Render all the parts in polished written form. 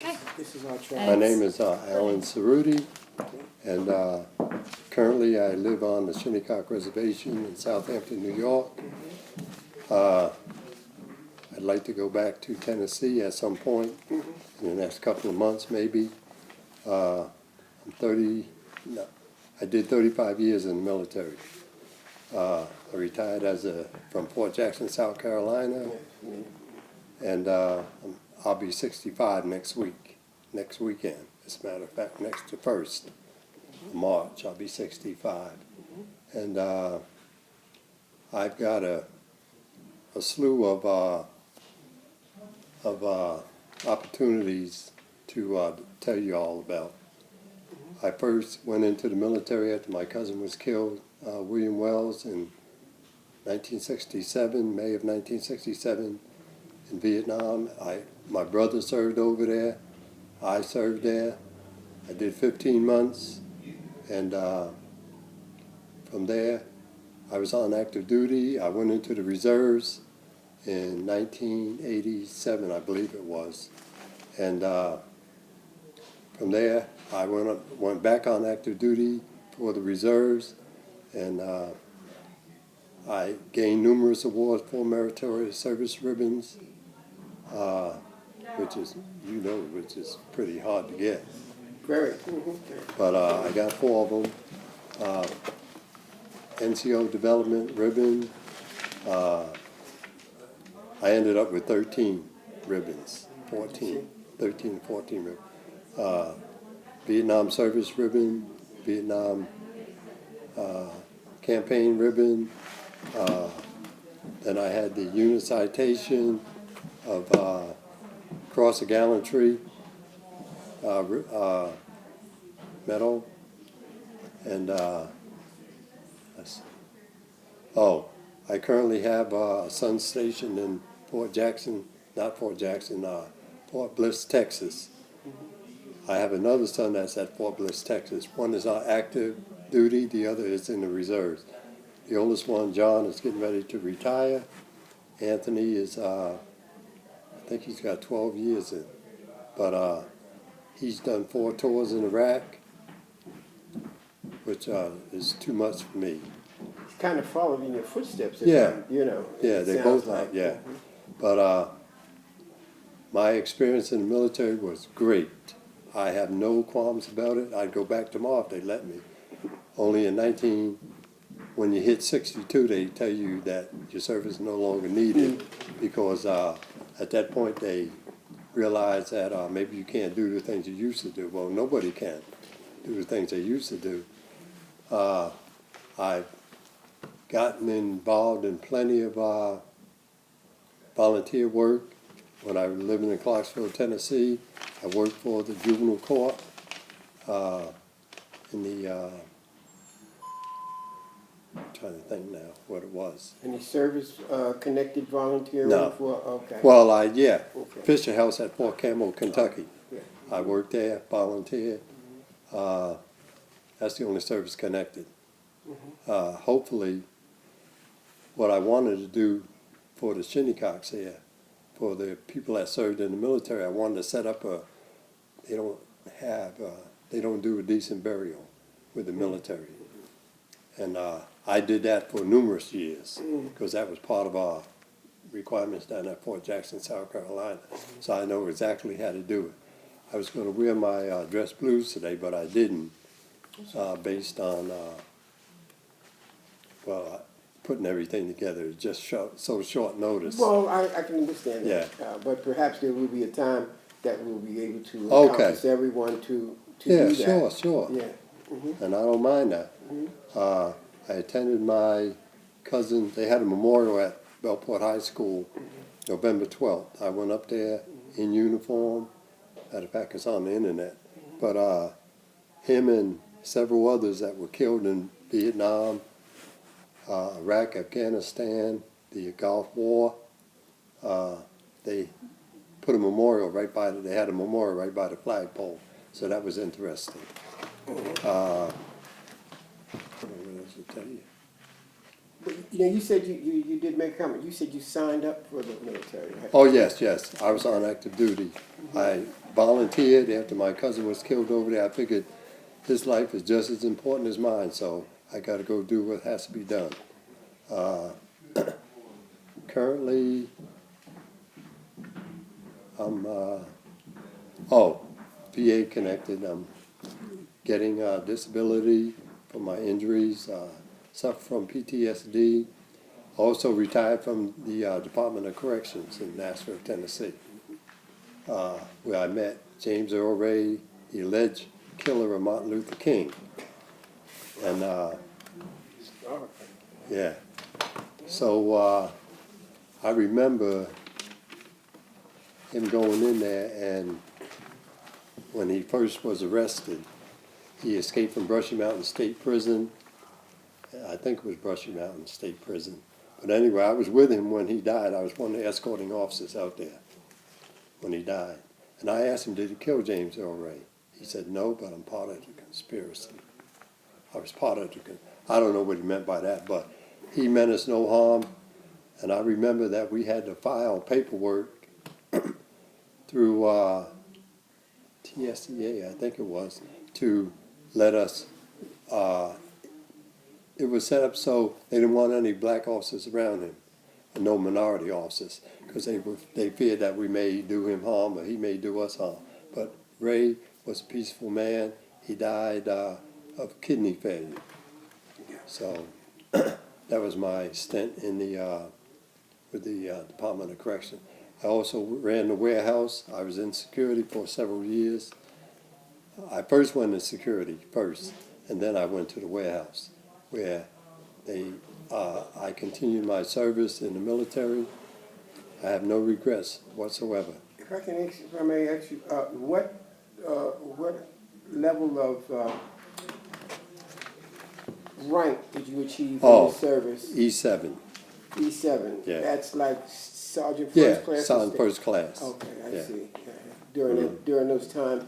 This is our track. My name is Alan Ceruti, and currently I live on the Shinnecock Reservation in Southampton, New York. I'd like to go back to Tennessee at some point in the next couple of months, maybe. I did 35 years in the military. I retired from Fort Jackson, South Carolina, and I'll be 65 next weekend. As a matter of fact, next to 1st of March, I'll be 65. And I've got a slew of opportunities to tell you all about. I first went into the military after my cousin was killed, William Wells, in 1967, May of 1967, in Vietnam. My brother served over there. I served there. I did 15 months, and from there, I was on active duty. I went into the reserves in 1987, I believe it was, and from there, I went back on active duty for the reserves, and I gained numerous awards for meritorious service ribbons, which is pretty hard to get. Very. But I got 4 of them. NCO development ribbon. I ended up with 13 ribbons, 13 or 14 ribbons. Vietnam service ribbon, Vietnam campaign ribbon. Then I had the unit citation of Cross of Gallantry medal, and I currently have a son stationed in Fort Bliss, Texas. I have another son that's at Fort Bliss, Texas. One is on active duty, the other is in the reserves. The oldest one, John, is getting ready to retire. Anthony is, I think he's got 12 years in, but he's done 4 tours in Iraq, which is too much for me. He's kind of followed in your footsteps. Yeah. Yeah, they both like, yeah. But my experience in the military was great. I have no qualms about it. I'd go back tomorrow if they let me. Only when you hit 62, they tell you that your service is no longer needed, because at that point they realize that maybe you can't do the things you used to do. Well, nobody can do the things they used to do. I've gotten involved in plenty of volunteer work. When I was living in Clarksville, Tennessee, I worked for the juvenile court in the, I'm trying to think now what it was. Any service-connected volunteering? No. Okay. Well, Okay. Fisher House at Fort Campbell, Kentucky. Yeah. I worked there, volunteered. That's the only service connected. Hopefully, what I wanted to do for the Shinnecocks here, for the people that served in the military, I wanted to set up they don't do a decent burial with the military. And I did that for numerous years, because that was part of our requirements down at Fort Jackson, South Carolina. So I know exactly how to do it. I was going to wear my dress blues today, but I didn't, based on, putting everything together. It's just so short notice. Well, I can understand that. Yeah. But perhaps there will be a time that we'll be able to encompass everyone to do that. Sure. Yeah. And I don't mind that. I attended my cousin, they had a memorial at Bellport High School, November 12th. I went up there in uniform. Matter of fact, it's on the internet. But him and several others that were killed in Vietnam, Iraq, Afghanistan, the Gulf War, they put a memorial they had a memorial right by the flagpole. So that was interesting. What else to tell you? But, you know, you said you did make a comment. You said you signed up for the military, right? Oh, yes, yes. I was on active duty. I volunteered after my cousin was killed over there. I figured his life is just as important as mine, so I got to go do what has to be done. Currently, I'm, VA connected. I'm getting disability from my injuries, suffer from PTSD. Also retired from the Department of Corrections in Nashville, Tennessee, where I met James Earl Ray, the alleged killer of Martin Luther King. And yeah, so I remember him going in there, and when he first was arrested, he escaped from Brushy Mountain State Prison. I think it was Brushy Mountain State Prison. But anyway, I was with him when he died. I was one of the escorting officers out there when he died. And I asked him, did he kill James Earl Ray? He said, no, but I'm part of the conspiracy. I was part of the I don't know what he meant by that, but he meant us no harm. And I remember that we had to file paperwork through TSEA, I think it was, to let us, it was set up so they didn't want any black officers around him, and no minority officers, because they feared that we may do him harm or he may do us harm. But Ray was a peaceful man. He died of kidney failure. So that was my stint in with the Department of Correction. I also ran the warehouse. I was in security for several years. I first went in security first, and then I went to the warehouse, where I continued my service in the military. I have no regrets whatsoever. If I may ask you, what level of rank did you achieve in the service? E7. E7. Yeah. That's like sergeant first class. Yeah, sergeant first class. Okay, I Yeah. see. During those times,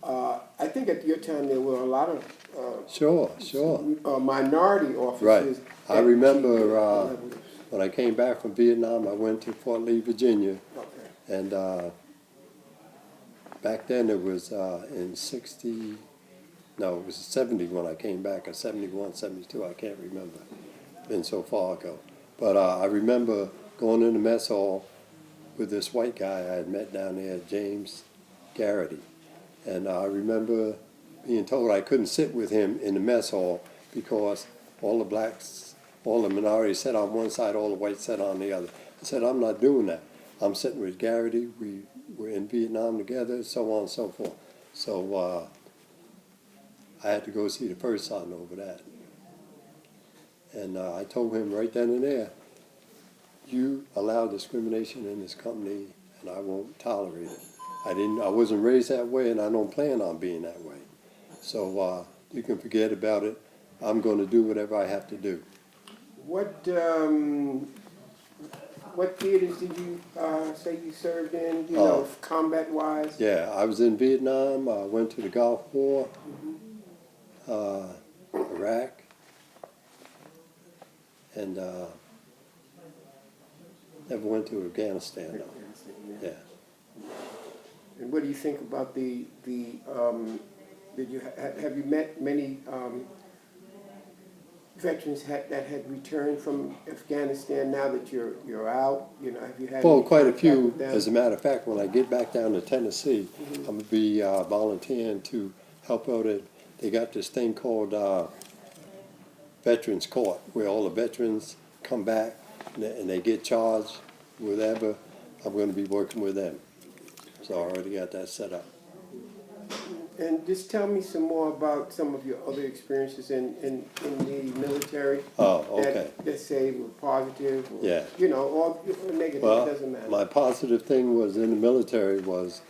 I think at your time there were a lot of Sure. minority officers. Right. I that remember achieved that level. when I came back from Vietnam, I went to Fort Lee, Virginia, Okay. and back then it was in 70 when I came back, or 71, 72, I can't remember. Been so far ago. But I remember going in the mess hall with this white guy I had met down there, James Garrity. And I remember being told I couldn't sit with him in the mess hall because all the blacks, all the minorities sat on one side, all the whites sat on the other. I said, I'm not doing that. I'm sitting with Garrity. We were in Vietnam together, so on and so forth. So I had to go see the first sergeant over that. And I told him right then and there, you allow discrimination in this company, and I won't tolerate it. I wasn't raised that way, and I don't plan on being that way. So you can forget about it. I'm going to do whatever I have to do. What theaters did you say you served in? You know, combat wise. Yeah, I was in Vietnam. I went to the Gulf War, Iraq, and never went to Afghanistan though. Yeah. And what do you think about have you met many veterans that had returned from Afghanistan now that you're out? You know, have you had? Well, quite a few. As a matter of fact, when I get back down to Tennessee, I'm gonna be volunteering to help out at. They got this thing called Veterans Court, where all the veterans come back and they get charged, whatever. I'm going to be working with them. So I already got that set up. And just tell me some more about some of your other experiences in the military. Oh, okay. That say were positive. Or, Yeah. You know, or negative. Well, it doesn't matter. my positive thing was in the military was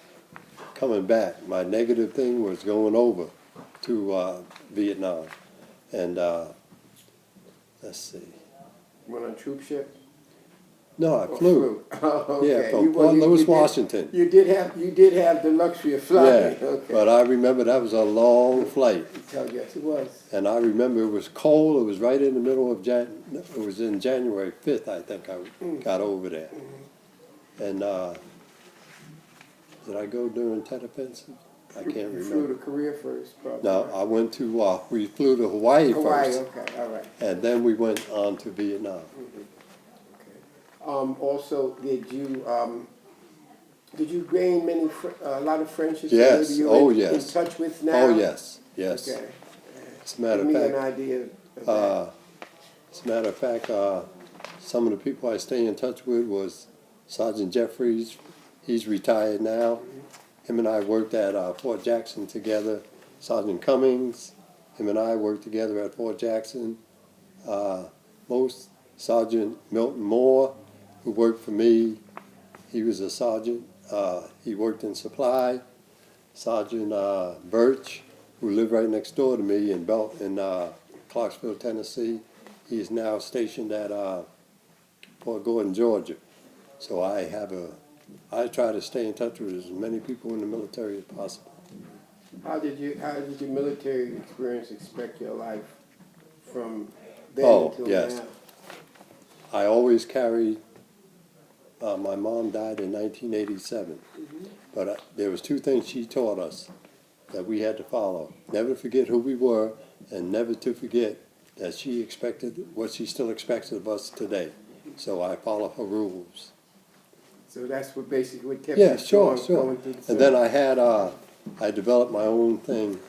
coming back. My negative thing was going over to Vietnam. And let's see. Went on troop ship. No, I Or flew. Oh, Yeah, okay. from Well, Port Louis, did- Washington. You did have the luxury of flying. Yeah, Okay. but I remember that was a long flight. Oh, yes, it was. And I remember it was cold. It was right in the middle of it was in January 5th, I think I got over there. And did I go during Tet Offensive? I can't You flew remember. to Korea first, probably. No, right? I went to, we flew to Hawaii Hawaii, first. okay, all right. And then we went on to Vietnam. Okay. Also, did you gain a lot of friendships that Yes, maybe you're oh in yes. touch with now? Oh yes, yes. Okay. As a matter Give of me an fact, idea of that. as a matter of fact, some of the people I stay in touch with was Sergeant Jeffries. He's retired now. Him and I worked at Fort Jackson together. Sergeant Cummings, him and I worked together at Fort Jackson. Sergeant Milton Moore, who worked for me, he was a sergeant. He worked in supply. Sergeant Birch, who lived right next door to me in Clarksville, Tennessee. He is now stationed at Fort Gordon, Georgia. So I try to stay in touch with as many people in the military as possible. How did your military experience affect your life from then until yes. now? I always carried, my mom died in 1987, but there was two things she taught us that we had to follow. Never to forget who we were, and never to forget that she expected what she still expects of us today. So I follow her rules. So that's what basically what kept Yeah, you sure. going through the And then I developed my own thing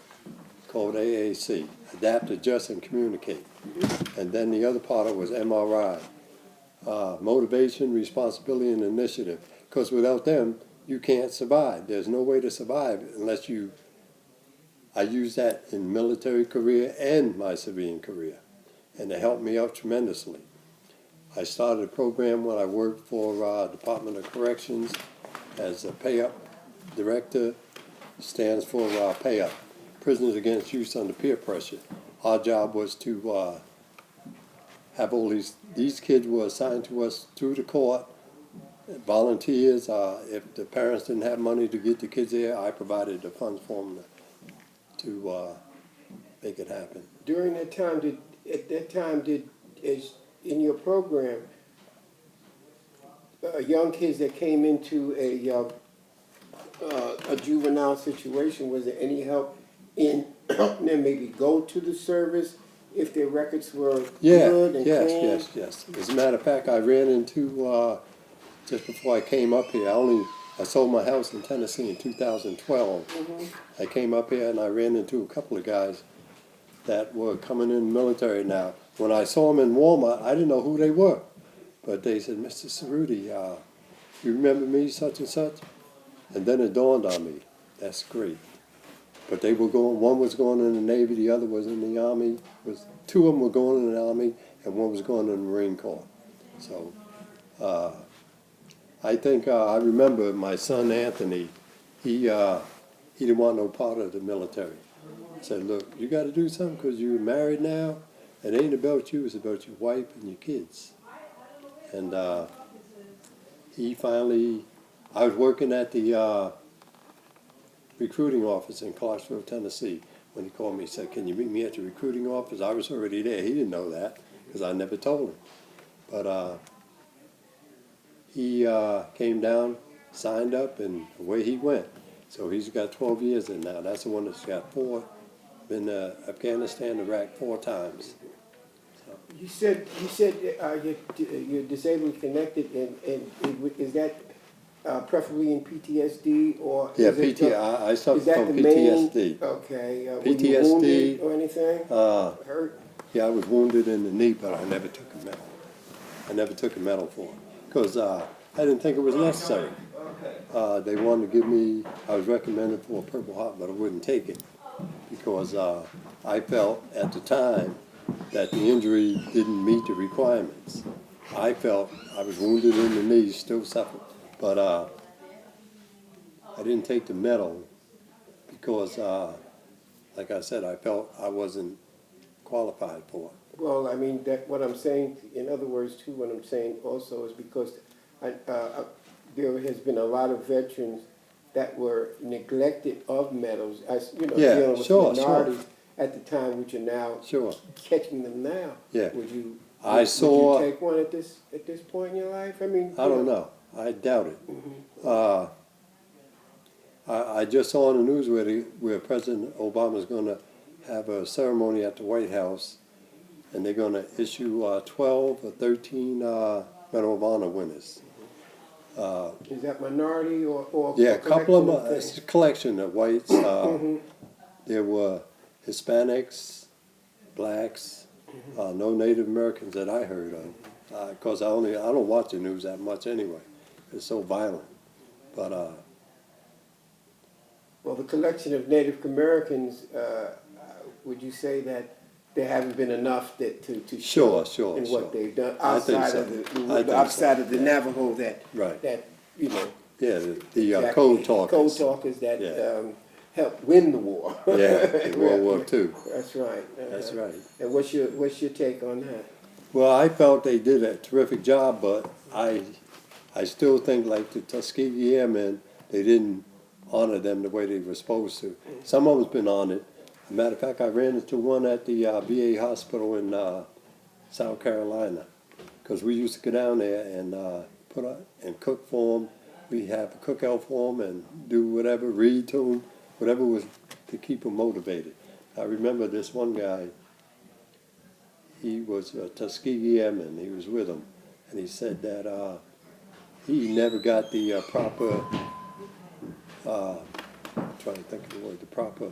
called AAC, Adapt, Adjust, and Communicate. And then the other part of it was MRI, Motivation, Responsibility, and Initiative. Because without them, you can't survive. There's no way to survive unless I use that in military career and my civilian career. And it helped me out tremendously. I started a program when I worked for Department of Corrections as a pay-up director. Stands for pay-up, Prisoners Against Use Under Peer Pressure. Our job was to have all these kids were assigned to us through the court, volunteers. If the parents didn't have money to get the kids there, I provided the funds for them to make it happen. During that time, in your program, young kids that came into a juvenile situation, was there any help in helping them maybe go to the service if their records were good and clean? Yes. As a matter of fact, I ran into, just before I came up here, I sold my house in Tennessee in 2012. I came up here and I ran into a couple of guys that were coming in the military now. When I saw them in Walmart, I didn't know who they were. But they said, Mr. Ceruti, you remember me, such and such? And then it dawned on me, that's great. But they were one was going in the Navy, the other was in the Army. Two of them were going in the Army, and one was going in the Marine Corps. So I think, I remember my son Anthony, he didn't want no part of the military. I said, look, you got to do something because you're married now. It ain't about you, it's about your wife and your kids. And he finally, I was working at the recruiting office in Clarksville, Tennessee. When he called me, he said, can you meet me at the recruiting office? I was already there. He didn't know that because I never told him. But he came down, signed up, and away he went. So he's got 12 years in now. That's the one that's got 4. Been to Afghanistan, Iraq 4 times. So. You said you're disabled connected, and is that preferably in PTSD or? Yeah, I suffer is that from the PTSD. Main, okay. Were PTSD. you wounded or anything? Hurt? Yeah, I was wounded in the knee, but I never took a medal. I never took a medal for it because I didn't think it was necessary. They wanted to give me, I was recommended for a Purple Heart, but I wouldn't take it because I felt at the time that the injury didn't meet the requirements. I felt I was wounded in the knee, still suffered, but I didn't take the medal because, like I said, I felt I wasn't qualified for it. Well, I mean, that, what I'm saying, in other words, too, what I'm saying also is because there has been a lot of veterans that were neglected of medals, as, you know, Yeah, dealing with sure, minorities at the time, which are now Sure. catching them now. Yeah. Would you, I would saw- you take one at this point in your life? I mean, I don't know. I doubt it. I just saw on the news where President Obama's going to have a ceremony at the White House, and they're going to issue 12 or 13 Medal of Honor winners. Is that minority or Yeah, a couple of collection them. It's a collection of whites. There were Hispanics, blacks, no Native Americans that I heard of. Because I don't watch the news that much anyway. It's so violent. But Well, the collection of Native Americans, would you say that there haven't been enough that to show Sure, in what they've done I think outside so. of I the think outside so. of the Yeah. Navajo that Right. that you know yeah, the exactly, code talkers. code talkers that Yeah. Helped win the war. Yeah, in World War II. That's right. That's right. And what's your take on that? Well, I felt they did a terrific job, but I still think like the Tuskegee Airmen, they didn't honor them the way they were supposed to. Some of them's been honored. As a matter of fact, I ran into one at the VA hospital in South Carolina, because we used to go down there and and cook for them. We have a cookout for them and do whatever, read to them, whatever was to keep them motivated. I remember this one guy. He was a Tuskegee Airman. He was with them, and he said that he never got the proper. I'm trying to think of the word. The proper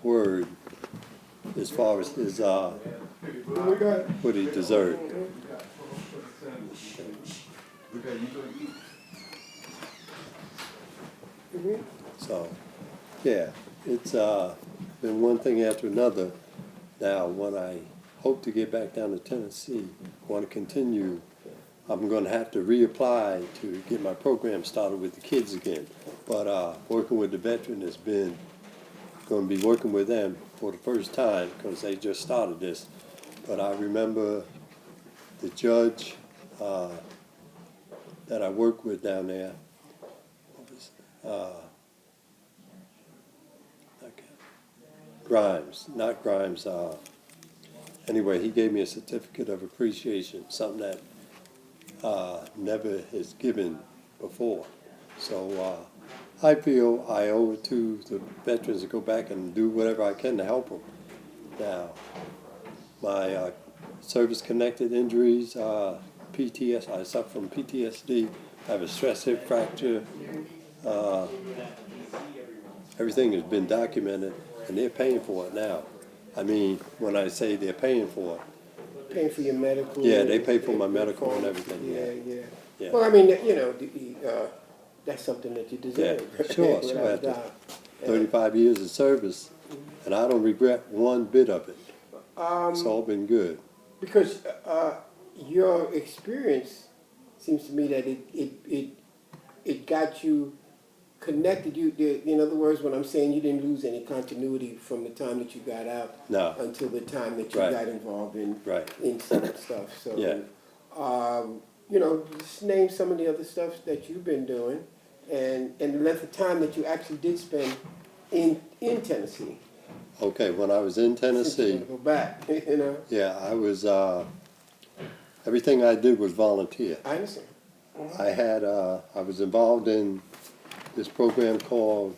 word as far as his what he deserved. So, yeah, it's been one thing after another. Now, when I hope to get back down to Tennessee, want to continue, I'm going to have to reapply to get my program started with the kids again. But working with the veteran has been, going to be working with them for the first time because they just started this. But I remember the judge that I worked with down there, Grimes, not Grimes. Anyway, he gave me a certificate of appreciation, something that never is given before. So I feel I owe it to the veterans to go back and do whatever I can to help them. Now, my service-connected injuries, PTSD, I suffer from PTSD, I have a stress hip fracture. Everything has been documented, and they're paying for it now. I mean, when I say they're paying for it. Paying for your medical? Yeah, they pay for my medical and everything, yeah. Well, I mean, you know, that's something that you deserve. Yeah, sure. Without a doubt. 35 years of service, and I don't regret one bit of it. It's all been good. Because your experience seems to me that it got you connected. In other words, when I'm saying you didn't lose any continuity from the time that you got out until the time that you got involved in some stuff. So, you know, just name some of the other stuff that you've been doing, and the length of time that you actually did spend in Tennessee. Okay, when I was in Tennessee, Go back, you know. yeah, I was. Everything I did was volunteer. I understand. I was involved in this program called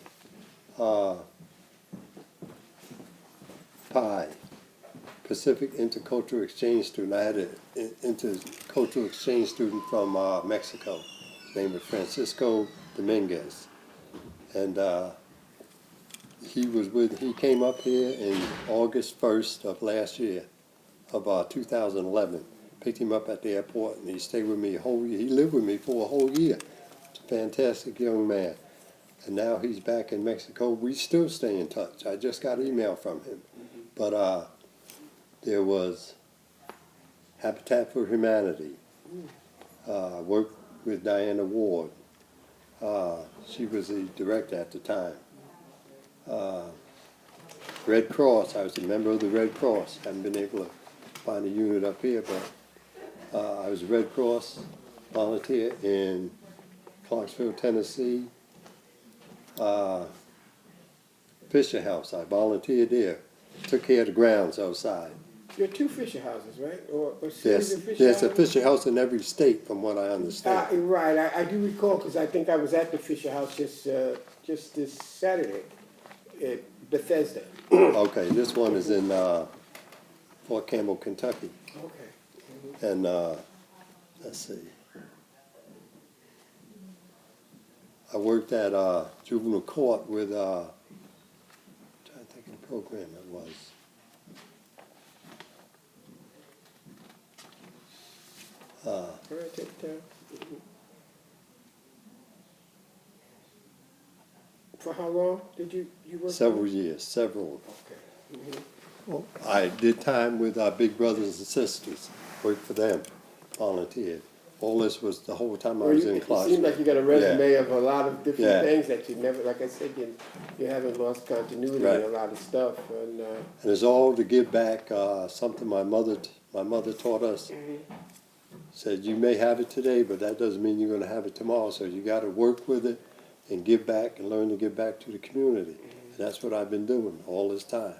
PI, Pacific Intercultural Exchange Student. I had an intercultural exchange student from Mexico. His name was Francisco Dominguez, and he came up here in August 1st of last year, of 2011. Picked him up at the airport, and he stayed with me a whole year. He lived with me for a whole year. He's a fantastic young man. And now he's back in Mexico. We still stay in touch. I just got an email from him. But there was Habitat for Humanity. Worked with Diana Ward. She was the director at the time. Red Cross. I was a member of the Red Cross. Haven't been able to find a unit up here, but I was a Red Cross volunteer in Clarksville, Tennessee. Fisher House. I volunteered there. Took care of the grounds outside. There are two Fisher houses, right? Or series There's, of Fisher there's a houses? Fisher House in every state, from what I understand. Right, I do recall, because I think I was at the Fisher House just this Saturday at Bethesda. Okay, this one is in Fort Campbell, Kentucky. Okay. And let's see. I worked at juvenile court with, trying to think of the program it was. All right, take your time. For how long did you work? Several years, several. Okay. Mhm. Well, I did time with our big brothers and sisters, worked for them, volunteered. All this was the whole time I Well, was in it Clarksville. seems like you got a resume of a lot of different Yeah. things that you never, like I said, you haven't lost continuity Right. in a lot of stuff. And And it's all to give back, something my mother taught us. Said, you may have it today, but that doesn't mean you're gonna have it tomorrow, so you gotta work with it and give back and learn to give back to the community. And that's what I've been doing all this time.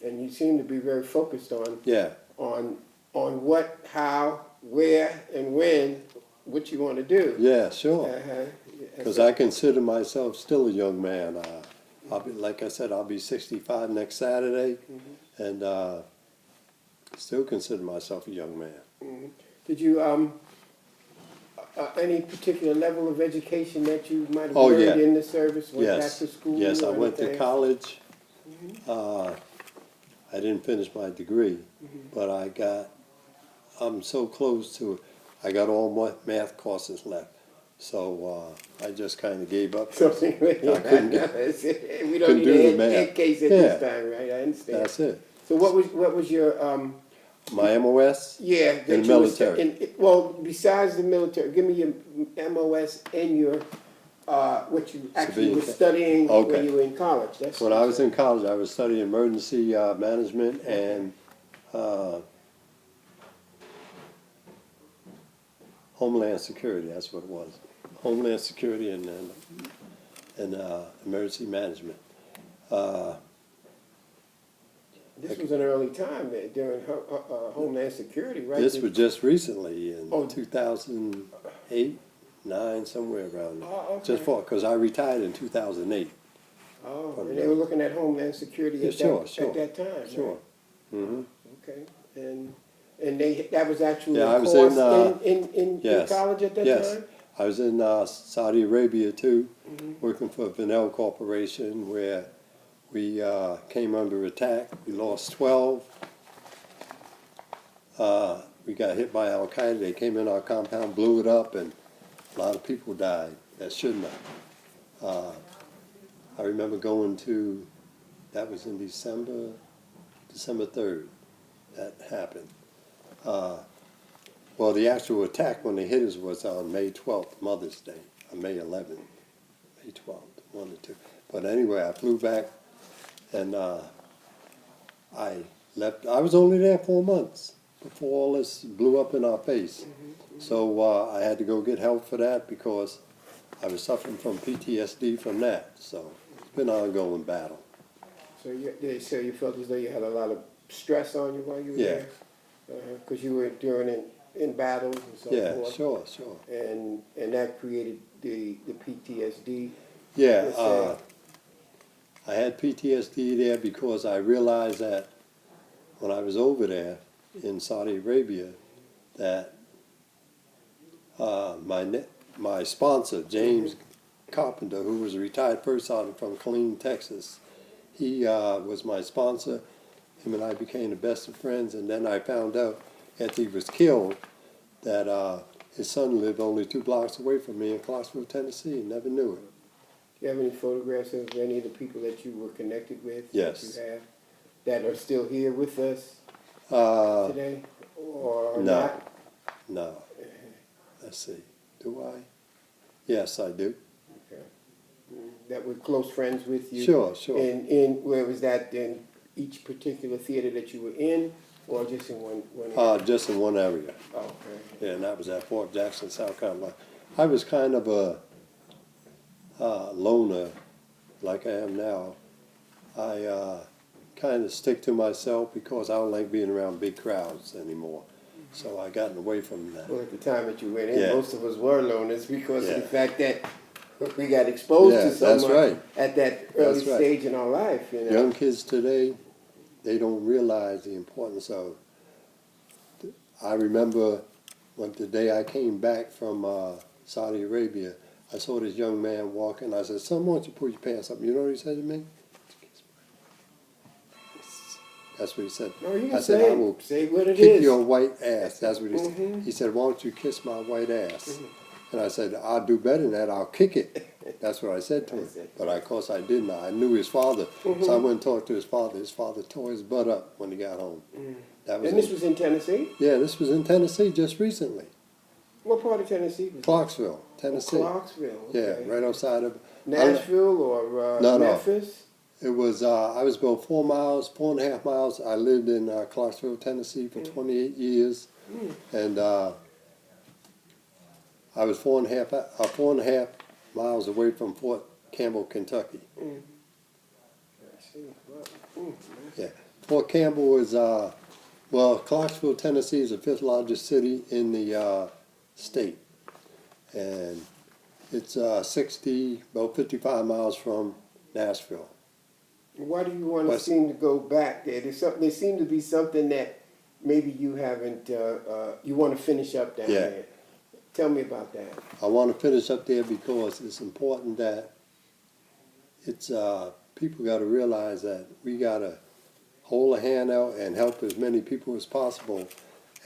and you seem to be very focused on Yeah, what, how, where, and when, what you want to do. yeah, sure. Uh-huh. Because I consider myself still a young man. I'll be, like I said, I'll be 65 next Saturday, and still consider myself a young man. Did you any particular level of education that you might have Oh, learned yeah. in the service? Went back Yes, to school? yes, I or went to anything? college. I didn't finish my degree, but I'm so close to it. I got all my math courses left, so I just kind of gave up. Something. I couldn't get, We don't couldn't need do a the math. head case at Yeah. this time, right? I understand. that's it. So what was your My MOS? yeah that In the you were military. well, besides the military, give me your MOS and your what you actually Civilian were ca- studying when Okay. you were in college. That's When I was in college, I was studying emergency management and Homeland Security. That's what it was. Homeland Security and emergency management. This was an early time during Homeland Security, right? This was just recently in Oh. 2008, 9, somewhere around there. Oh, okay. Just because I retired in 2008. Oh, from and they were looking at Homeland Security Yeah, at, sure, that, sure. at that time. Sure. Right? Hmm. Okay, and that was actually Yeah, a I was course in, in yes, college at that yes. time. I was in Saudi Arabia too, working for Vanel Corporation, where we came under attack. We lost 12. We got hit by Al Qaeda. They came in our compound, blew it up, and a lot of people died that shouldn't have. I remember going to, that was in December 3rd, that happened. Well, the actual attack when they hit us was on May 12th, Mother's Day, on May 11th, May 12th, 1 or 2. But anyway, I flew back and I left. I was only there 4 months before all this blew up in our face. So I had to go get help for that because I was suffering from PTSD from that. So it's been an ongoing battle. So you felt as though you had a lot of stress on you while you were Yeah. there, because you were during in battles and so Yeah, forth. sure. And that created the PTSD. Yeah, Let's say. I had PTSD there because I realized that when I was over there in Saudi Arabia, that my sponsor, James Carpenter, who was a retired first sergeant from Killeen, Texas, he was my sponsor. Him and I became the best of friends, and then I found out after he was killed that his son lived only 2 blocks away from me in Clarksville, Tennessee. Never knew it. Do you have any photographs of any of the people that you were connected with? Yes. That you have that are still here with us today, or No. not? No. Let's see. Do I? Yes, I do. Okay. that were close friends with you? Sure, sure. In where was that in each particular theater that you were in, or just in one area? Just in one area. Oh, okay. Yeah, and that was at Fort Jackson, South Carolina. I was kind of a loner, like I am now. I kind of stick to myself because I don't like being around big crowds anymore. So I gotten away from that. Well, at the time that you went in, Yeah. most of us were loners because of the Yeah. fact that we got exposed Yeah, to so that's much right. at that early That's right. stage in our life. You know? Young kids today, they don't realize the importance of. I remember when the day I came back from Saudi Arabia, I saw this young man walking. I said, "Son, why don't you pull your pants up?" You know what he said to me? That's what he said. No, you can I said, say, "I will say what it kick is. your white ass." That's what he said. Mhm. He said, "Why don't you kiss my white ass?" And I said, "I'll do better than that. I'll kick it." That's what I said to him. But of course I didn't. I knew his father. So I went and talked to his father. His father tore his butt up when he got home. That was And this was in Tennessee? yeah, this was in Tennessee just recently. What part of Tennessee was it? Clarksville, Tennessee. Clarksville. Okay. Yeah, right outside of Nashville or No, no. Memphis? It was I was about 4.5 miles. I lived in Clarksville, Tennessee for 28 years. And I was 4.5 miles away from Fort Campbell, Kentucky. I see. Well, Yeah. Fort Campbell is, well, Clarksville, Tennessee is the fifth largest city in the state. And it's about 55 miles from Nashville. Why do you want to West- seem to go back there? There seemed to be something that maybe you haven't, you want to finish up down Yeah. there. Tell me about that. I want to finish up there because it's important that it's people got to realize that we got to hold a hand out and help as many people as possible.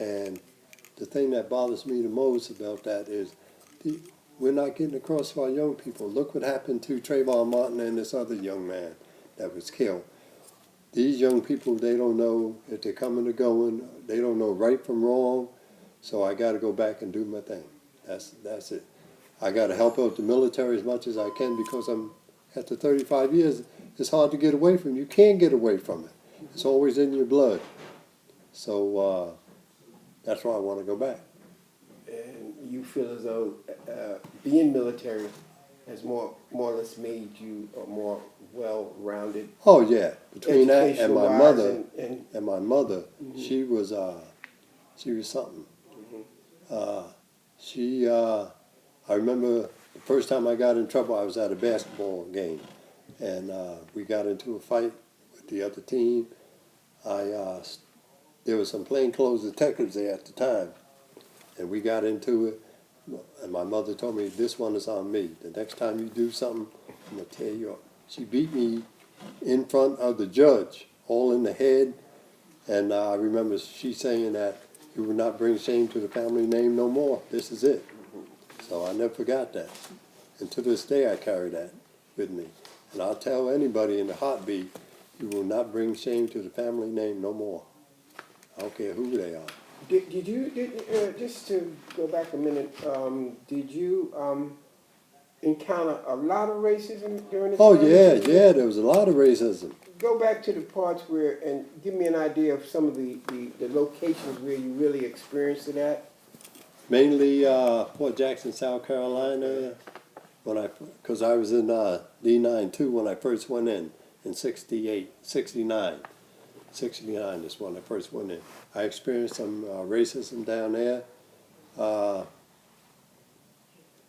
And the thing that bothers me the most about that is we're not getting across to our young people. Look what happened to Trayvon Martin and this other young man that was killed. These young people, they don't know if they're coming or going. They don't know right from wrong. So I got to go back and do my thing. That's it. I got to help out the military as much as I can because after 35 years, it's hard to get away from. You can't get away from it. It's always in your blood. So that's why I want to go back. And you feel as though being military has more or less made you a more well-rounded. Oh yeah, between that and my educational-wise mother, and my mother, she was something. I remember the first time I got in trouble, I was at a basketball game, and we got into a fight with the other team. There was some plainclothes detectives there at the time, and we got into it. And my mother told me, "This one is on me. The next time you do something, I'm gonna tear you up." She beat me in front of the judge, all in the head. And I remember she saying that you will not bring shame to the family name no more. This is it. So I never forgot that. And to this day, I carry that with me. And I'll tell anybody in the heartbeat, you will not bring shame to the family name no more. I don't care who they are. Did you just to go back a minute? Did you encounter a lot of racism during the Oh time? yeah, there was a lot of racism. Go back to the parts where, and give me an idea of some of the locations where you really experienced it at. Mainly Fort Jackson, South Carolina, because I was in D9 too when I first went in 68, 69. 69 is when I first went in. I experienced some racism down there.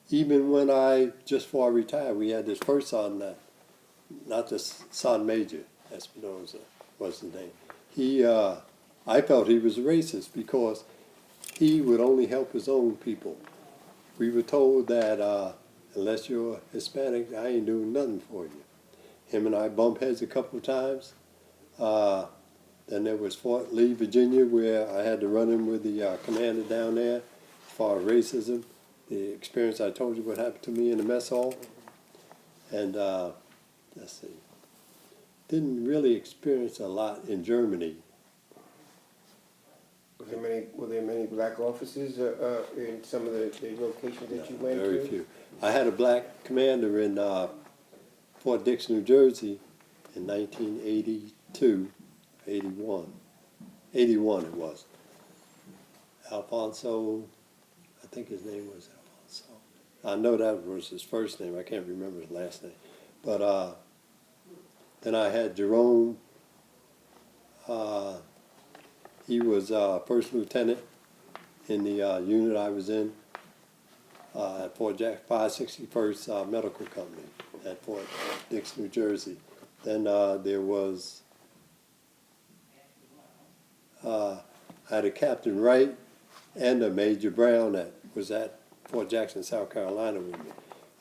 Even when just before I retired, we had this first sergeant, not this sergeant major, that's what was his name. I felt he was a racist because he would only help his own people. We were told that unless you're Hispanic, I ain't doing nothing for you. Him and I bumped heads a couple of times. Then there was Fort Lee, Virginia, where I had to run in with the commander down there as far as racism. The experience I told you what happened to me in the mess hall. And let's see, didn't really experience a lot in Germany. Were there many black officers in some of the locations that you went Very to? few. I had a black commander in Fort Dix, New Jersey in 1982, 81. 81 it was. Alfonso, I think his name was Alfonso. I know that was his first name. I can't remember his last name. But then I had Jerome. He was first lieutenant in the unit I was in at Fort Jack 561st Medical Company at Fort Dix, New Jersey. Then there was I had a Captain Wright and a Major Brown that was at Fort Jackson, South Carolina with me.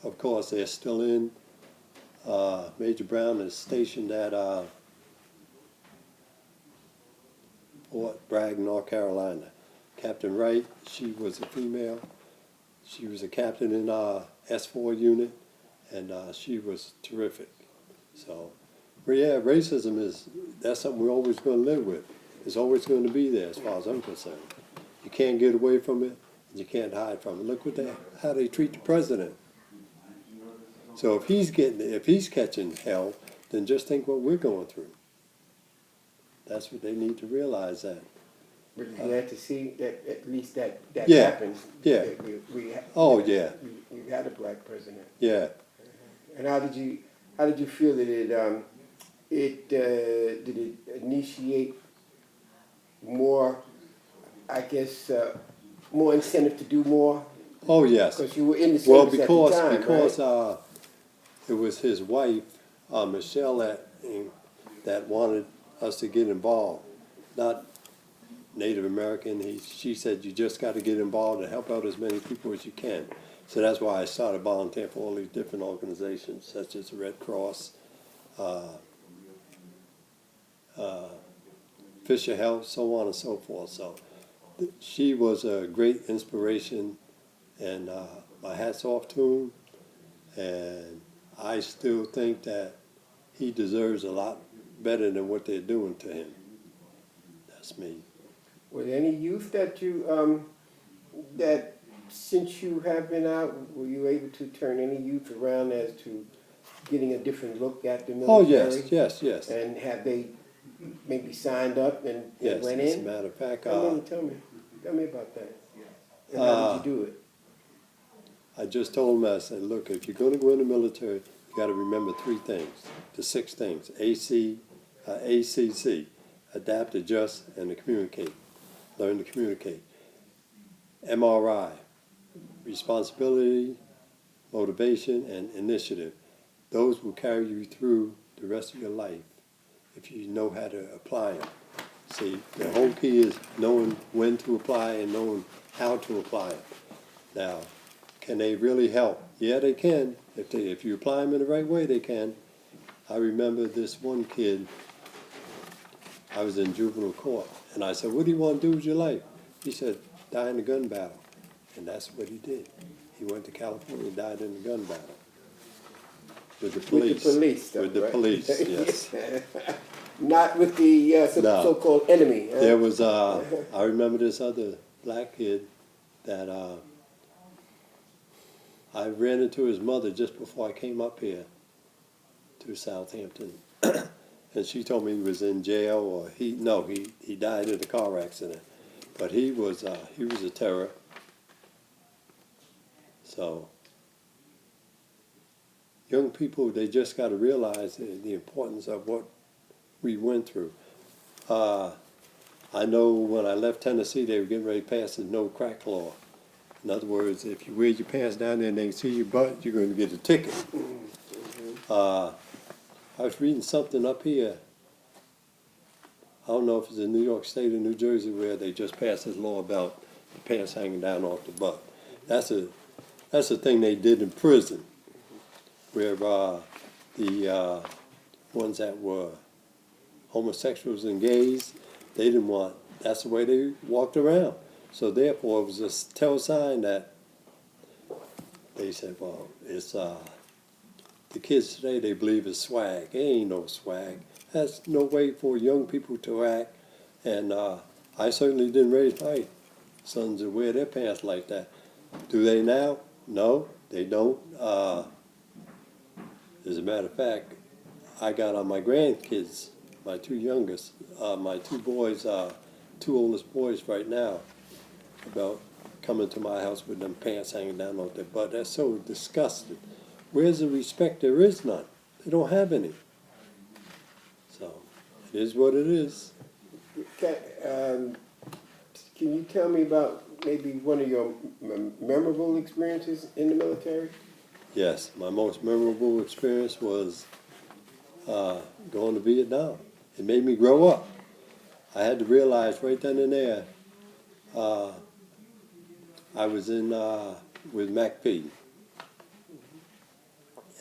Of course, they're still in. Major Brown is stationed at Fort Bragg, North Carolina. Captain Wright, she was a female. She was a captain in S4 unit, and she was terrific. So, but yeah, racism that's something we're always going to live with. It's always going to be there as far as I'm concerned. You can't get away from it, and you can't hide from it. Look how they treat the president. So if he's catching hell, then just think what we're going through. That's what they need to realize that. But you had to see that at least that Yeah, happened. yeah. Yeah. You had a black president. Yeah. And how did you feel that did it initiate more, I guess, more incentive to do more? Oh yes. Because you were in the service at the time, because right? It was his wife, Michelle, that wanted us to get involved. Not Native American. She said you just got to get involved and help out as many people as you can. So that's why I started volunteering for all these different organizations, such as the Red Cross, Fisher Health, so on and so forth. So she was a great inspiration, and my hat's off to him. And I still think that he deserves a lot better than what they're doing to him. That's me. Were there any youth that you that since you have been out, were you able to turn any youth around as to getting a different look at the military? Oh yes. And have they maybe signed up and Yes, went as a in? matter of fact, Tell me about that. And how did you do it? I just told him, I said, look, if you're going to go in the military, you got to remember 3 things, the 6 things: ACC, adapt, adjust, and to communicate. Learn to communicate. MRI, responsibility, motivation, and initiative. Those will carry you through the rest of your life if you know how to apply them. See, the whole key is knowing when to apply and knowing how to apply them. Now, can they really help? Yeah, they can. If you apply them in the right way, they can. I remember this one kid, I was in juvenile court, and I said, what do you want to do with your life? He said, die in a gun battle. And that's what he did. He went to California and died in a gun battle. With the police. With the police, though, With the right? police, yes. Not with the No. so-called enemy. Huh? There was, I remember this other black kid that I ran into his mother just before I came up here to Southampton. And she told me he was in jail, or he died in a car accident. But he was a terror. So young people, they just got to realize the importance of what we went through. I know when I left Tennessee, they were getting ready to pass the no crack law. In other words, if you wear your pants down there and they see your butt, you're going to get a ticket. I was reading something up here. I don't know if it's in New York State or New Jersey where they just passed this law about the pants hanging down off the butt. That's a thing they did in prison, where the ones that were homosexuals and gays, they didn't want. That's the way they walked around. So therefore, it was a tell sign that they said, well, it's the kids today, they believe it's swag. It ain't no swag. That's no way for young people to act. And I certainly didn't raise my sons to wear their pants like that. Do they now? No, they don't. As a matter of fact, I got on my grandkids, my two youngest, my two boys, two oldest boys right now, about coming to my house with them pants hanging down off their butt. That's so disgusting. Where's the respect? There is none. They don't have any. So, it is what it is. Can you tell me about maybe one of your memorable experiences in the military? Yes, my most memorable experience was going to Vietnam. It made me grow up. I had to realize right then and there, I was in with MacP,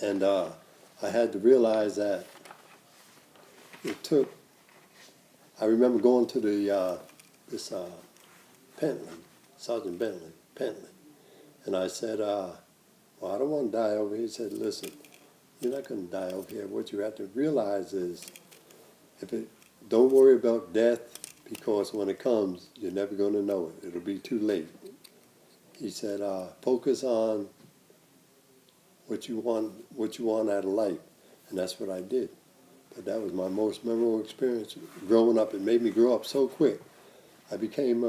and I had to realize that it took. I remember going to the this Pentland, Sergeant Pentland, and I said, "Well, I don't want to die over here." He said, "Listen, you're not going to die over here. What you have to realize is, don't worry about death, because when it comes, you're never going to know it. It'll be too late." He said, "Focus on what you want out of life," and that's what I did. But that was my most memorable experience growing up. It made me grow up so quick. I became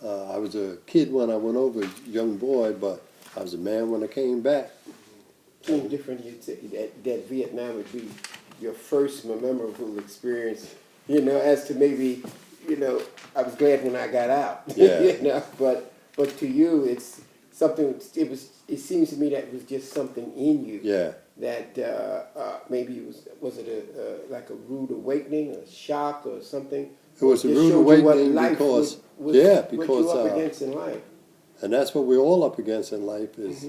I was a kid when I went over, a young boy, but I was a man when I came back. Seems different. You'd say that Vietnam would be your first memorable experience, as to maybe, I was glad when I got out. Yeah. But to you, it's something. It seems to me that it was just something in you. Yeah. That maybe was it like a rude awakening, a shock, or something? It was a Just rude showed you what awakening life because, what yeah, what because, you're up against in life. and that's what we're all up against in life is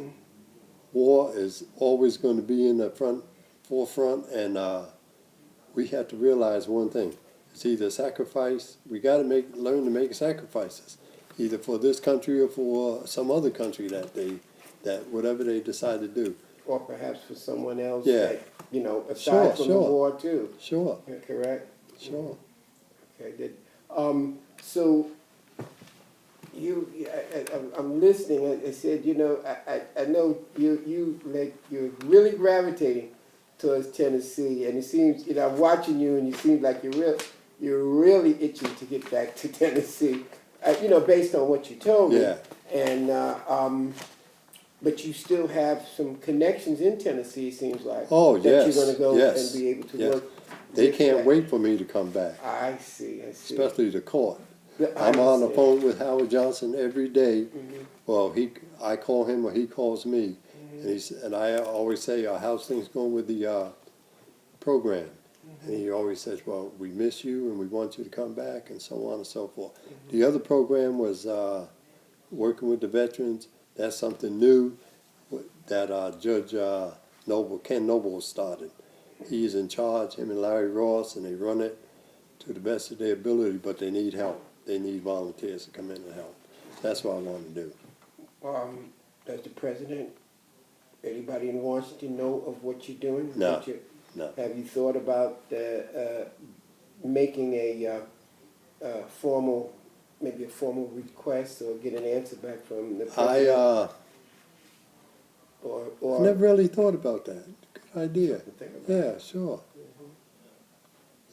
war is always going to be in the forefront, and we have to realize one thing: it's either sacrifice. We got to learn to make sacrifices, either for this country or for some other country that whatever they decide to do. Or perhaps for someone else, Yeah. that, aside from the war too. Sure. Correct? Sure. Okay, good. So I'm listening. I said, I know you're really gravitating towards Tennessee, and it seems, I'm watching you, and you seem like you're really itching to get back to Tennessee. Based on what you told me. Yeah. And but you still have some connections in Tennessee, it seems like. Oh, that yes. you're going to go Yes. and be able to Yes. work. They with can't that. wait for me to come back, I see. especially the court. I I'm on the understand. phone with Howard Johnson every day. Mhm. Well, I call him or he calls me, and I always say, "How's things going with the program?" And he always says, "Well, we miss you and we want you to come back," and so on and so forth. The other program was working with the veterans. That's something new that Judge Ken Noble started. He's in charge, him and Larry Ross, and they run it to the best of their ability, but they need help. They need volunteers to come in and help. That's what I want to do. Does the president, anybody in Washington know of what you're doing? No, no. Have you thought about making a formal request or get an answer back from the president? I never really thought about that. Good idea. Think about Yeah, sure.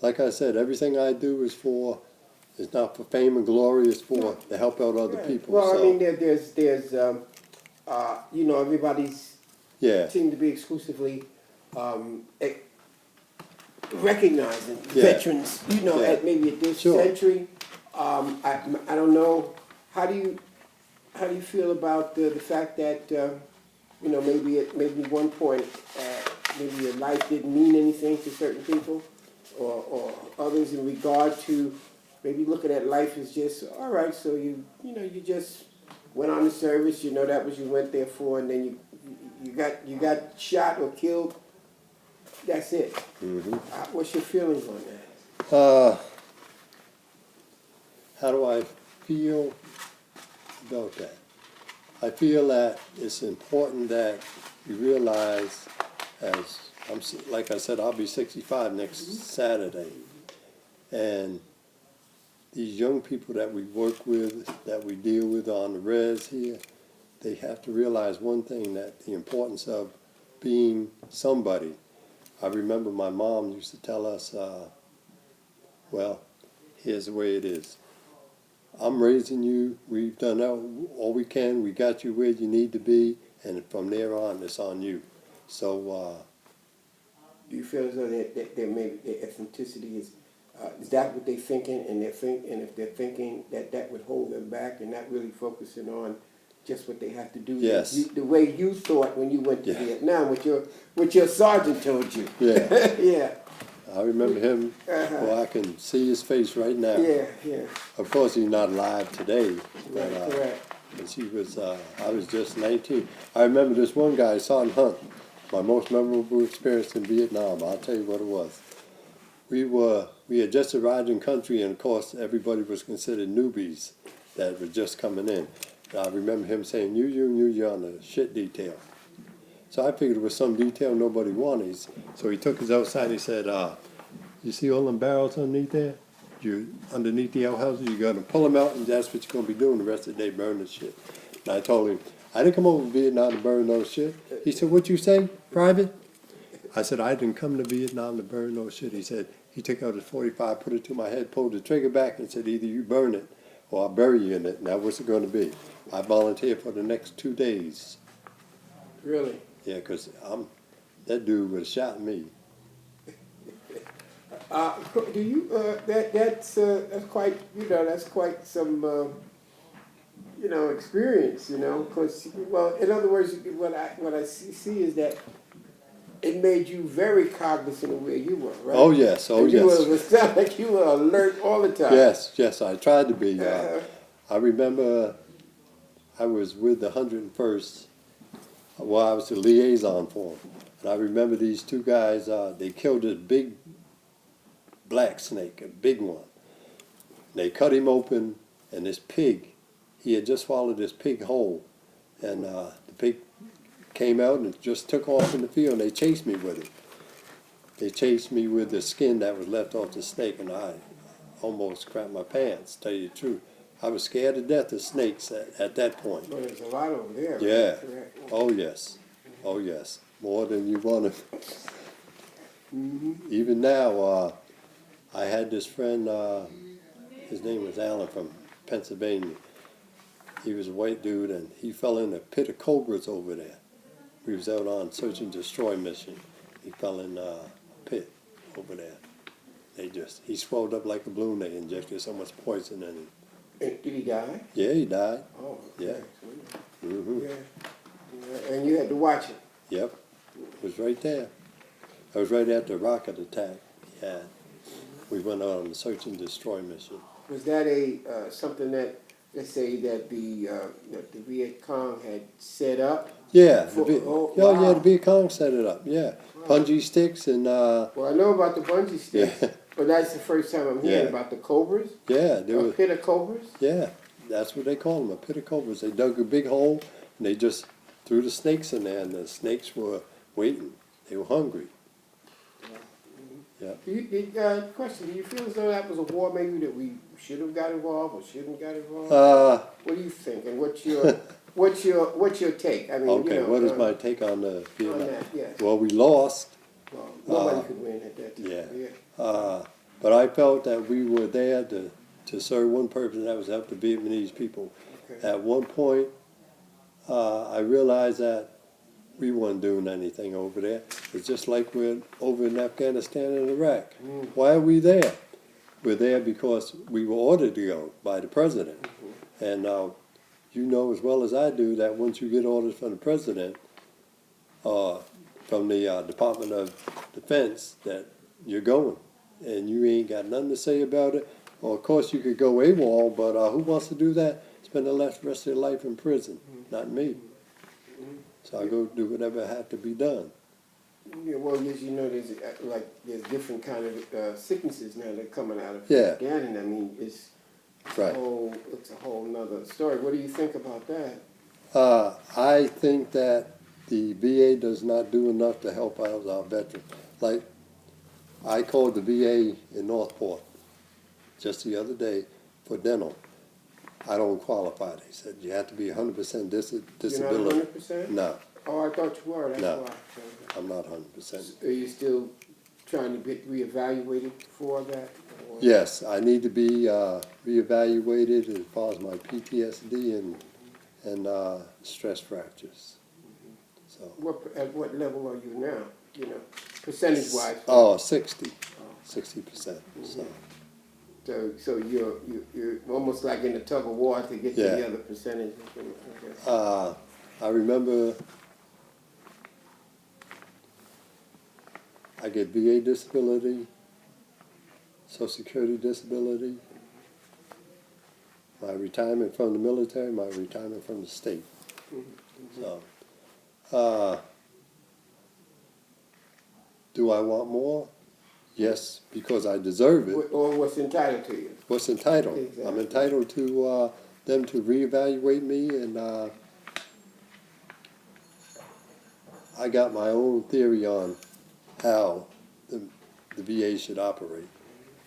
Like I said, everything I do is not for fame and glory. It's for to help out other Right. people. Well, so, I mean, there's everybody's yeah, seem to be exclusively recognizing Yeah. veterans. Yeah. At this Sure. century. I don't know. How do you feel about the fact that maybe at one point maybe your life didn't mean anything to certain people, or others in regard to maybe looking at life as just all right. So you just went on the service. That was you went there for, and then you got shot or killed. That's it. Mm-hmm. What's your feelings on that? How do I feel about that? I feel that it's important that you realize, like I said, I'll be 65 next Saturday, and these young people that we work with, that we deal with on the res here, they have to realize one thing, that the importance of being somebody. I remember my mom used to tell us, well, here's the way it is. I'm raising you. We've done all we can. We got you where you need to be, and from there on, it's on you. So, Do you feel as though that maybe their ethnicity is that what they're thinking, and and if they're thinking that would hold them back and not really focusing on just what they have to do? Yes. The way you thought when you went to Yeah. Vietnam, what your sergeant told you. yeah, Yeah. I remember him. Well, I can see his face right now. Yeah. Yeah. Of course, he's not alive today. But, Right. Correct. I was just 19. I remember this one guy, Sergeant Hunt, my most memorable experience in Vietnam. I'll tell you what it was. We had just arrived in country, and of course, everybody was considered newbies that were just coming in. And I remember him saying, you're on the shit detail. So I figured it was some detail nobody wanted. So he took us outside and he said, you see all them barrels underneath there? Underneath the outhouses, you're going to pull them out, and that's what you're going to be doing the rest of the day, burning the shit. And I told him, I didn't come over to Vietnam to burn no shit. He said, what you say, Private? I said, I didn't come to Vietnam to burn no shit. He said, he took out his 45, put it to my head, pulled the trigger back, and said, either you burn it or I'll bury you in it. And that was it going to be. I volunteered for the next 2 days. Really? Yeah, because that dude would have shot me. Do you that's quite that's quite some experience, because in other words, what I see is that it made you very cognizant of where you were, right? Oh yes, oh and yes. It sounded like you were alert all the time. Yes, I tried to be. I remember I was with the 101st. Well, I was the liaison for them, and I remember these two guys. They killed this big black snake, a big one. They cut him open, and this pig, he had just swallowed this pig whole, and the pig came out and just took off in the field, and they chased me with it. They chased me with the skin that was left off the snake, and I almost crapped my pants, tell you the truth. I was scared to death of snakes at that point. Well, there's a lot over there. Yeah. Right? Correct. Oh yes. Oh yes. More than you want to. Mm-hmm. Even now, I had this friend, his name was Alan from Pennsylvania. He was a white dude, and he fell in a pit of cobras over there. We was out on search and destroy mission. He fell in a pit over there. He swelled up like a balloon. They injected so much poison in him. And did he die? Yeah, he died. Oh, Yeah. Mm-hmm. Yeah. And you had to watch it. Yep. It was right there. I was right after a rocket attack. Yeah. We went out on a search and destroy mission. Was that something that, let's say, that the Viet Cong had set up? Yeah. Wow. The Viet Cong set it up. Yeah. Wow. Bungee sticks and. Well, I know about the bungee sticks, Yeah. but that's the first time I'm hearing Yeah. about the cobras. Yeah. There A was. pit of cobras. Yeah. That's what they call them, a pit of cobras. They dug a big hole and they just threw the snakes in there, and the snakes were waiting. They were hungry. Yeah. Question: do you feel as though that was a war maybe that we should have got involved or shouldn't got involved? What do you think? And what's your take? I mean, Okay. What is my take on the Vietnam? on that? Yes. Well, we lost. Well, nobody could win at that time. Yeah. But I felt that we were there to serve one purpose, and that was help the Vietnamese people. Okay. At one point, I realized that we weren't doing anything over there. It's just like we're over in Afghanistan and Iraq. Mm. Why are we there? We're there because we were ordered to go by the president. Mm-hmm. And you know as well as I do that once you get orders from the president, from the Department of Defense, that you're going. And you ain't got nothing to say about it. Well, of course, you could go AWOL, but who wants to do that? Spend the rest of their life in prison. Not me. So I go do whatever had to be done. Yeah, well, as you know, there's different kind of sicknesses now that are coming out of Yeah. Afghanistan. I mean, it's Right. it's a whole nother story. What do you think about that? I think that the VA does not do enough to help out our veterans. Like, I called the VA in Northport just the other day for dental. I don't qualify. They said you have to be 100% disability. You're not 100%? No. Oh, I thought you were, that's No. why. I'm not 100%. Are you still trying to get reevaluated for that? Or- Yes, I need to be reevaluated as far as my PTSD and stress fractures. So. At what level are you now, you know, percentage-wise? Oh, 60%. So you're almost like in a tug of war to get to Yeah. the other percentage, I guess. I remember I get VA disability, Social Security disability, my retirement from the military, my retirement from the state. So, do I want more? Yes, because I deserve it. Or what's entitled to you. What's entitled? Exactly. I'm entitled to them to reevaluate me, and I got my own theory on how the VA should operate.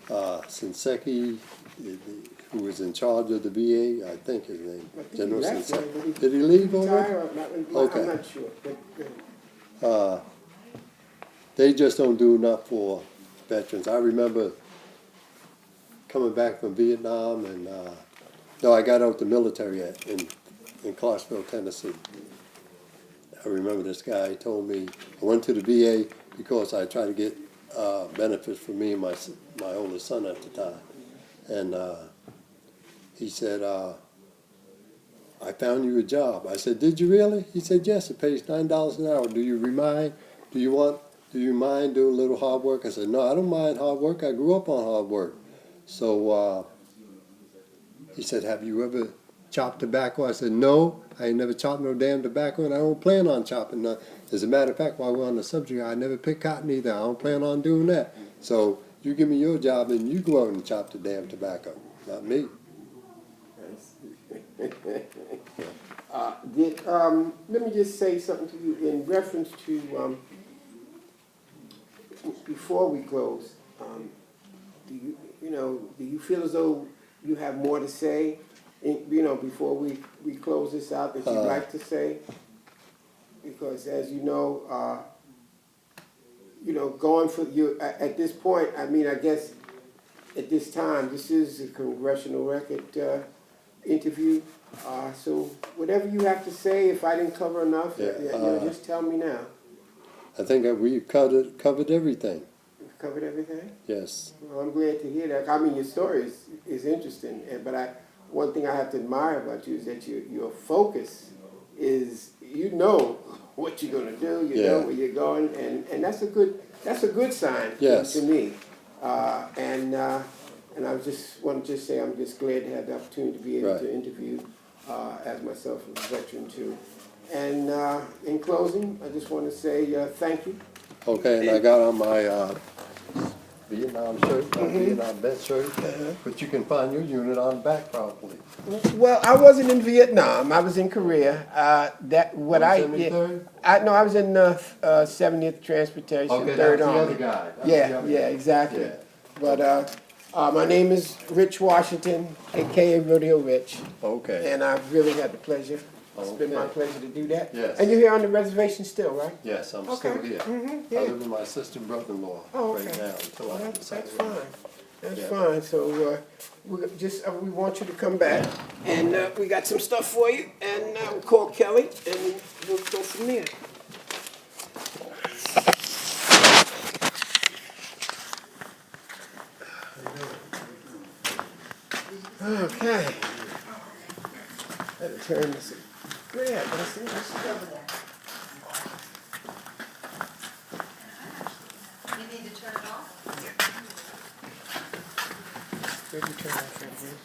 Shinseki, who was in charge of the VA, I think his name, I think he General left, right? Shinseki. Did he leave already? Okay. I'm not sure, but, They just don't do enough for veterans. I remember coming back from Vietnam, and no, I got out the military in Clarksville, Tennessee. I remember this guy told me, I went to the VA because I tried to get benefits for me and my oldest son at the time. And he said, I found you a job. I said, did you really? He said, yes, it pays $9 an hour. Do you mind doing a little hard work? I said, no, I don't mind hard work. I grew up on hard work. So he said, have you ever chopped tobacco? I said, no, I ain't never chopped no damn tobacco, and I don't plan on chopping none. As a matter of fact, while we're on the subject, I never picked cotton either. I don't plan on doing that. So you give me your job and you go out and chop the damn tobacco, not me. let me just say something to you in reference to, before we close, do you feel as though you have more to say, before we close this out that you'd like to say? Because as you know, going for you at this point, I mean, I guess at this time, this is a congressional record interview. So whatever you have to say, if I didn't cover enough, just tell me now. I think that we've covered everything. You've covered everything? Yes. Well, I'm glad to hear that. I mean, your story is interesting, but one thing I have to admire about you is that your focus is, what you're going to do, you know where you're going, and that's a good sign to me. And I just want to say I'm just glad to have the opportunity to be able to interview as myself as a veteran too. And in closing, I just want to say thank you. Okay, and I got on my Vietnam shirt, my Vietnam vet shirt, but you can find your unit on the back probably. Well, I wasn't in Vietnam. I was in Korea. I was in the 70th Transportation, Okay, Third that's the Army. other guy. Yeah, exactly. Yeah. But my name is Rich Washington, aka Rodeo Rich, Okay. and I've really had the pleasure. It's been my pleasure to do that. Yes. And you're here on the reservation still, right? Yes, I'm Okay. still here. Yeah. I live with my sister and brother-in-law right now until I That's decide. fine. That's fine. So we want you to come back, and we got some stuff for you, and we'll call Kelly, and we'll go from there. Okay. Better turn this. Yeah, that's it. You need to turn it off? Maybe turn off that here.